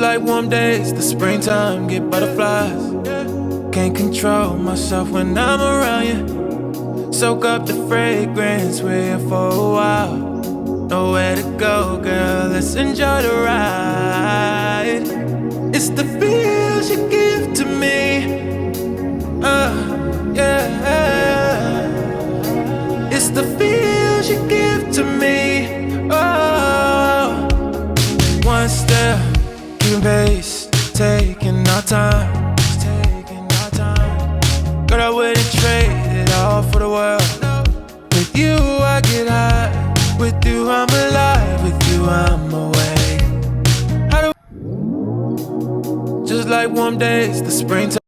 like warm days, the springtime, get butterflies. Can't control myself when I'm around you. Soak up the fragrance, we're here for a while. Nowhere to go, girl, let's enjoy the ride. It's the feels you give to me, yeah. It's the feels you give to me, oh. One step, keeping pace, taking our time. Girl, I wouldn't trade it all for the world. With you I get high, with you I'm alive, with you I'm awake. Just like warm days, the springtime.